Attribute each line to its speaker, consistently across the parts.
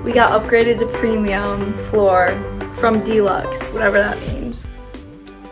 Speaker 1: We got upgraded to premium floor from deluxe, whatever that means.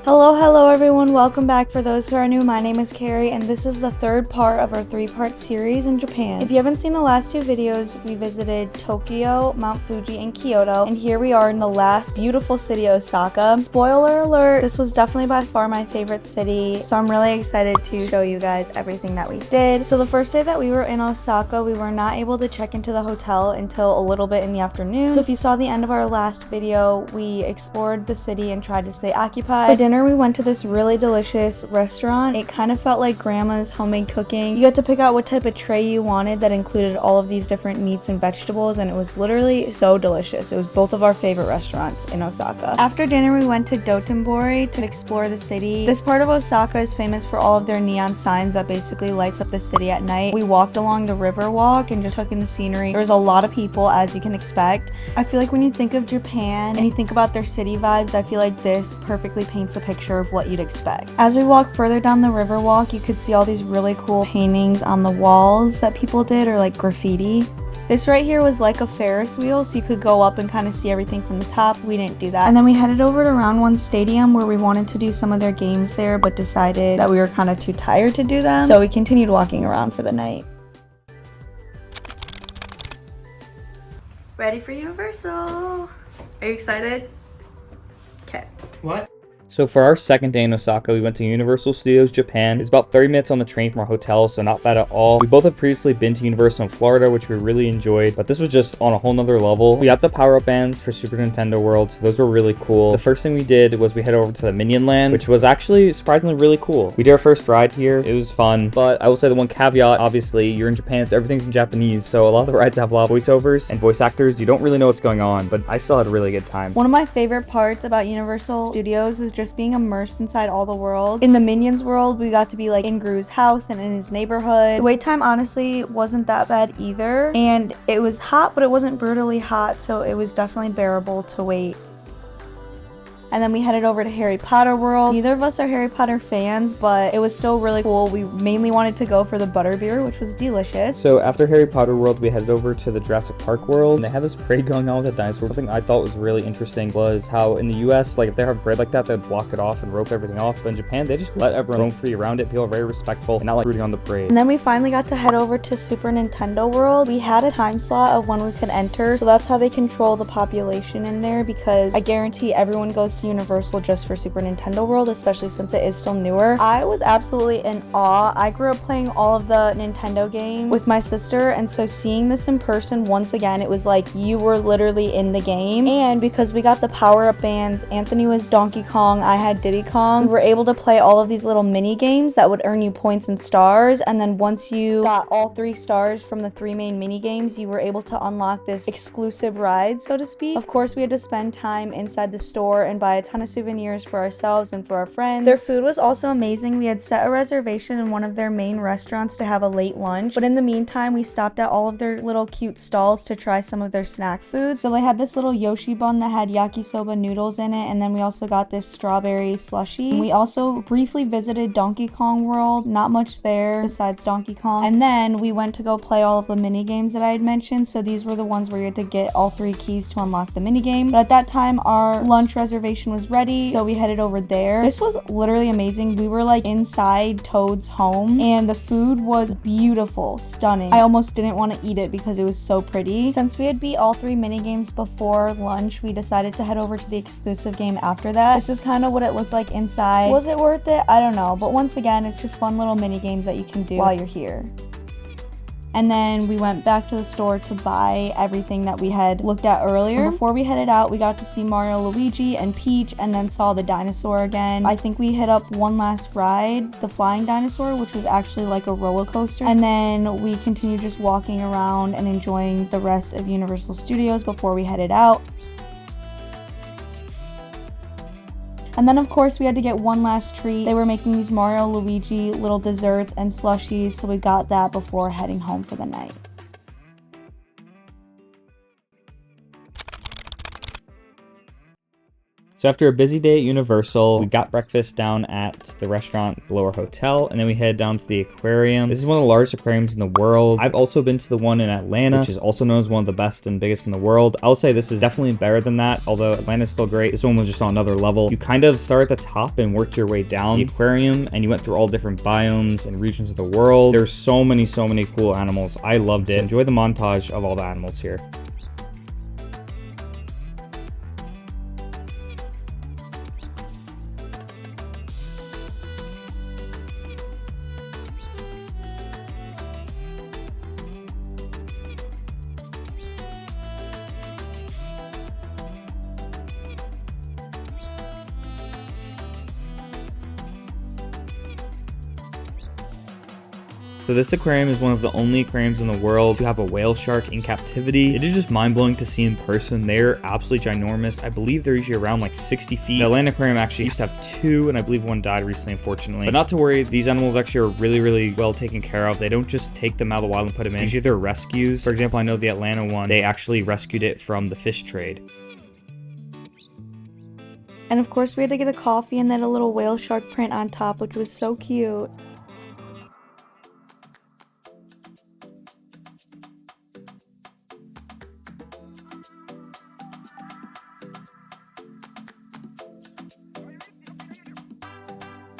Speaker 1: Hello everyone, welcome back. For those who are new, my name is Carrie and this is the third part of our 3-part series in Japan. If you haven't seen the last 2 videos, we visited Tokyo, Mount Fuji, and Kyoto, and here we are in the last beautiful city, Osaka. Spoiler alert, this was definitely by far my favorite city, so I'm really excited to show you guys everything that we did. So the first day that we were in Osaka, we were not able to check into the hotel until a little bit in the afternoon. So if you saw the end of our last video, we explored the city and tried to stay occupied. For dinner, we went to this really delicious restaurant. It kind of felt like grandma's homemade cooking. You got to pick out what type of tray you wanted that included all of these different meats and vegetables, and it was literally so delicious. It was both of our favorite restaurants in Osaka. After dinner, we went to Dotonbori to explore the city. This part of Osaka is famous for all of their neon signs that basically lights up the city at night. We walked along the river walk and just took in the scenery. There was a lot of people, as you can expect. I feel like when you think of Japan and you think about their city vibes, I feel like this perfectly paints a picture of what you'd expect. As we walked further down the river walk, you could see all these really cool paintings on the walls that people did, or like graffiti. This right here was like a Ferris wheel, so you could go up and kind of see everything from the top. We didn't do that. And then we headed over to Round 1 Stadium, where we wanted to do some of their games there, but decided that we were kind of too tired to do them. So we continued walking around for the night. Ready for Universal? Are you excited? Okay.
Speaker 2: What? So for our second day in Osaka, we went to Universal Studios Japan. It's about 30 minutes on the train from our hotel, so not bad at all. We both have previously been to Universal in Florida, which we really enjoyed, but this was just on a whole nother level. We got the power-up bands for Super Nintendo World, so those were really cool. The first thing we did was we headed over to the Minion Land, which was actually surprisingly really cool. We did our first ride here. It was fun, but I will say the one caveat, obviously, you're in Japan, so everything's in Japanese, so a lot of the rides have a lot of voiceovers and voice actors. You don't really know what's going on, but I still had a really good time.
Speaker 1: One of my favorite parts about Universal Studios is just being immersed inside all the worlds. In the Minions world, we got to be like in Gru's house and in his neighborhood. The wait time honestly wasn't that bad either, and it was hot, but it wasn't brutally hot, so it was definitely bearable to wait. And then we headed over to Harry Potter World. Neither of us are Harry Potter fans, but it was still really cool. We mainly wanted to go for the butterbeer, which was delicious.
Speaker 2: So after Harry Potter World, we headed over to the Jurassic Park World, and they had this parade going on with the dinosaurs. Something I thought was really interesting was how in the US, like if they have a parade like that, they'd block it off and rope everything off. But in Japan, they just let everyone roam free around it. People are very respectful and not like rooting on the parade.
Speaker 1: And then we finally got to head over to Super Nintendo World. We had a time slot of when we could enter, so that's how they control the population in there, because I guarantee everyone goes to Universal just for Super Nintendo World, especially since it is still newer. I was absolutely in awe. I grew up playing all of the Nintendo games with my sister, and so seeing this in person once again, it was like you were literally in the game. And because we got the power-up bands, Anthony was Donkey Kong, I had Diddy Kong, we were able to play all of these little mini games that would earn you points and stars, and then once you got all 3 stars from the 3 main mini games, you were able to unlock this exclusive ride, so to speak. Of course, we had to spend time inside the store and buy a ton of souvenirs for ourselves and for our friends. Their food was also amazing. We had set a reservation in one of their main restaurants to have a late lunch, but in the meantime, we stopped at all of their little cute stalls to try some of their snack foods. So they had this little Yoshi bun that had yakisoba noodles in it, and then we also got this strawberry slushie. And we also briefly visited Donkey Kong World. Not much there besides Donkey Kong. And then we went to go play all of the mini games that I had mentioned. So these were the ones where you had to get all 3 keys to unlock the mini game. But at that time, our lunch reservation was ready, so we headed over there. This was literally amazing. We were like inside Toad's home, and the food was beautiful, stunning. I almost didn't want to eat it because it was so pretty. Since we had beat all 3 mini games before lunch, we decided to head over to the exclusive game after that. This is kind of what it looked like inside. Was it worth it? I don't know, but once again, it's just fun little mini games that you can do while you're here. And then we went back to the store to buy everything that we had looked at earlier. Before we headed out, we got to see Mario, Luigi, and Peach, and then saw the dinosaur again. I think we hit up one last ride, the flying dinosaur, which was actually like a roller coaster. And then we continued just walking around and enjoying the rest of Universal Studios before we headed out. And then of course we had to get one last treat. They were making these Mario, Luigi little desserts and slushies, so we got that before heading home for the night.
Speaker 2: So So after a busy day at Universal, we got breakfast down at the restaurant below our hotel, and then we headed down to the aquarium. This is one of the largest aquariums in the world. I've also been to the one in Atlanta, which is also known as one of the best and biggest in the world. I'll say this is definitely better than that, although Atlanta's still great. This one was just on another level. You kind of start at the top and worked your way down the aquarium, and you went through all different biomes and regions of the world. There's so many cool animals. I loved it. So enjoy the montage of all the animals here. So this aquarium is one of the only aquariums in the world to have a whale shark in captivity. It is just mind-blowing to see in person. They're absolutely ginormous. I believe they're usually around like 60 feet. The Atlanta aquarium actually used to have 2, and I believe one died recently, unfortunately. But not to worry, these animals actually are really well taken care of. They don't just take them out of the wild and put them in. Usually they're rescues. For example, I know the Atlanta one, they actually rescued it from the fish trade.
Speaker 1: And of course we had to get a coffee and then a little whale shark print on top, which was so cute.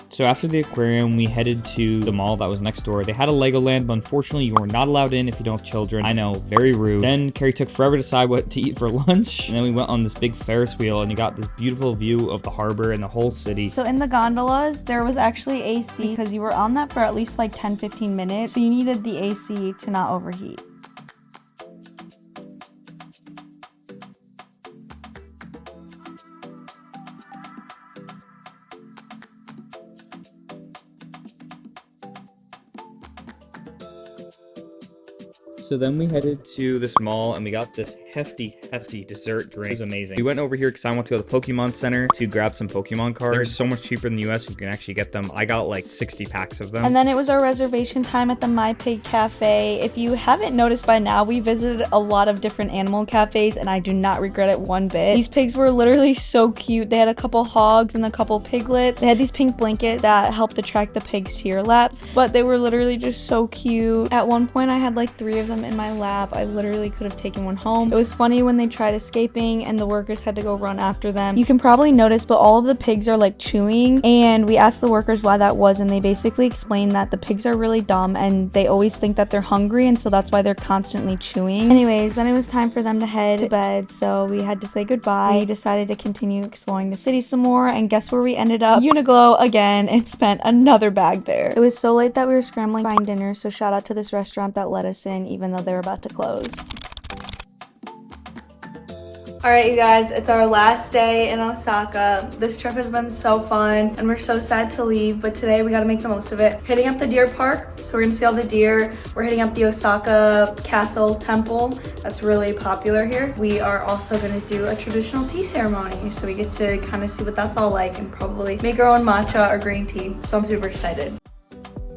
Speaker 2: So after the aquarium, we headed to the mall that was next door. They had a Legoland, but unfortunately you were not allowed in if you don't have children. I know, very rude. Then Carrie took forever to decide what to eat for lunch. And then we went on this big Ferris wheel, and you got this beautiful view of the harbor and the whole city.
Speaker 1: So in the gondolas, there was actually AC because you were on that for at least like 10-15 minutes. So you needed the AC to not overheat.
Speaker 2: So then we headed to this mall and we got this hefty dessert drink. It was amazing. We went over here because I want to go to the Pokemon Center to grab some Pokemon cards. They're so much cheaper in the US. You can actually get them. I got like 60 packs of them.
Speaker 1: And then it was our reservation time at the My Pig Cafe. If you haven't noticed by now, we visited a lot of different animal cafes and I do not regret it one bit. These pigs were literally so cute. They had a couple hogs and a couple piglets. They had these pink blankets that helped attract the pigs to your laps, but they were literally just so cute. At one point I had like 3 of them in my lap. I literally could have taken one home. It was funny when they tried escaping and the workers had to go run after them. You can probably notice, but all of the pigs are like chewing, and we asked the workers why that was, and they basically explained that the pigs are really dumb and they always think that they're hungry, and so that's why they're constantly chewing. Anyways, then it was time for them to head to bed, so we had to say goodbye. We decided to continue exploring the city some more, and guess where we ended up? Uniqlo again, and spent another bag there. It was so late that we were scrambling to find dinner, so shout out to this restaurant that let us in even though they were about to close. Alright you guys, it's our last day in Osaka. This trip has been so fun and we're so sad to leave, but today we gotta make the most of it. Hitting up the deer park, so we're gonna see all the deer. We're hitting up the Osaka Castle Temple, that's really popular here. We are also gonna do a traditional tea ceremony, so we get to kind of see what that's all like and probably make our own matcha or green tea, so I'm super excited.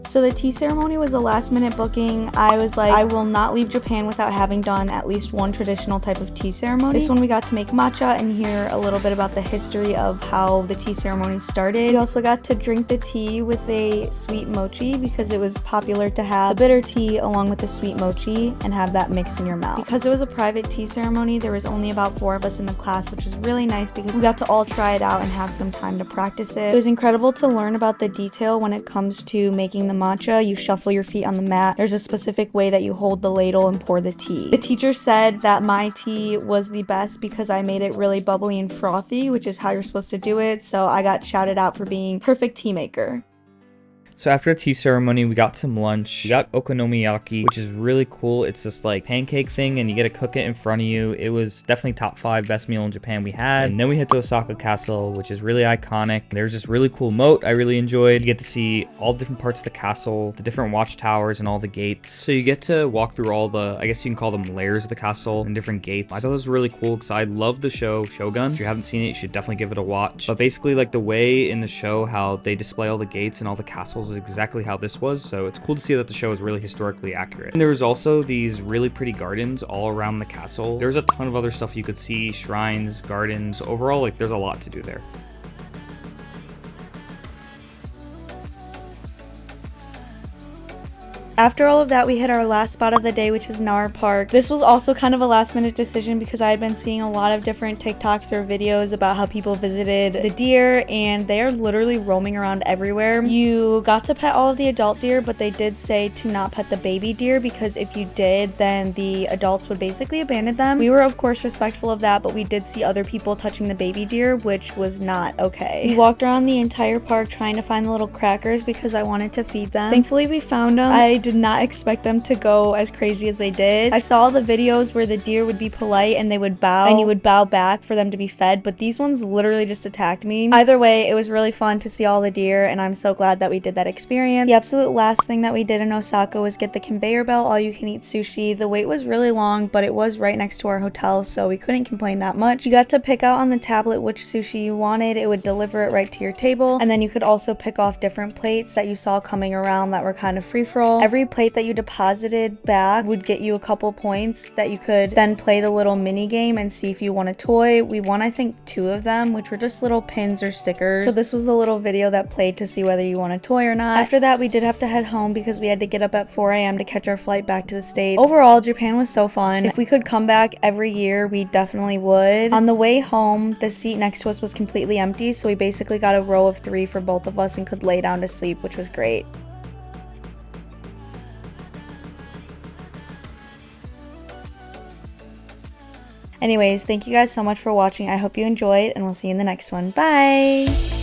Speaker 1: So the tea ceremony was a last minute booking. I was like, I will not leave Japan without having done at least one traditional type of tea ceremony. This one we got to make matcha and hear a little bit about the history of how the tea ceremony started. We also got to drink the tea with a sweet mochi because it was popular to have the bitter tea along with the sweet mochi and have that mix in your mouth. Because it was a private tea ceremony, there was only about 4 of us in the class, which was really nice because we got to all try it out and have some time to practice it. It was incredible to learn about the detail when it comes to making the matcha. You shuffle your feet on the mat. There's a specific way that you hold the ladle and pour the tea. The teacher said that my tea was the best because I made it really bubbly and frothy, which is how you're supposed to do it, so I got shouted out for being perfect tea maker.
Speaker 2: So after the tea ceremony, we got some lunch. We got okonomiyaki, which is really cool. It's this like pancake thing and you get to cook it in front of you. It was definitely top 5 best meal in Japan we had. And then we hit to Osaka Castle, which is really iconic. There's this really cool moat I really enjoyed. You get to see all different parts of the castle, the different watchtowers and all the gates. So you get to walk through all the, I guess you can call them layers of the castle and different gates. I thought it was really cool because I love the show Shogun. If you haven't seen it, you should definitely give it a watch. But basically like the way in the show how they display all the gates and all the castles hotels is exactly how this was, so it's cool to see that the show is really historically accurate. And there was also these really pretty gardens all around the castle. There's a ton of other stuff you could see, shrines, gardens. Overall, like, there's a lot to do there.
Speaker 1: After all of that, we hit our last spot of the day, which is Nara Park. This was also kind of a last minute decision because I had been seeing a lot of different TikToks or videos about how people visited the deer, and they are literally roaming around everywhere. You got to pet all of the adult deer, but they did say to not pet the baby deer because if you did, then the adults would basically abandon them. We were of course respectful of that, but we did see other people touching the baby deer, which was not okay. We walked around the entire park trying to find the little crackers because I wanted to feed them. Thankfully we found them. I did not expect them to go as crazy as they did. I saw the videos where the deer would be polite and they would bow and you would bow back for them to be fed, but these ones literally just attacked me. Either way, it was really fun to see all the deer and I'm so glad that we did that experience. The absolute last thing that we did in Osaka was get the conveyor belt all you can eat sushi. The wait was really long, but it was right next to our hotel, so we couldn't complain that much. You got to pick out on the tablet which sushi you wanted. It would deliver it right to your table, and then you could also pick off different plates that you saw coming around that were kind of free-for-all. Every plate that you deposited back would get you a couple points that you could then play the little mini game and see if you won a toy. We won I think 2 of them, which were just little pins or stickers. So this was the little video that played to see whether you won a toy or not. After that, we did have to head home because we had to get up at 4 a.m. to catch our flight back to the States. Overall, Japan was so fun. If we could come back every year, we definitely would. On the way home, the seat next to us was completely empty, so we basically got a row of 3 for both of us and could lay down to sleep, which was great. Anyways, thank you guys so much for watching. I hope you enjoyed, and we'll see you in the next one. Bye!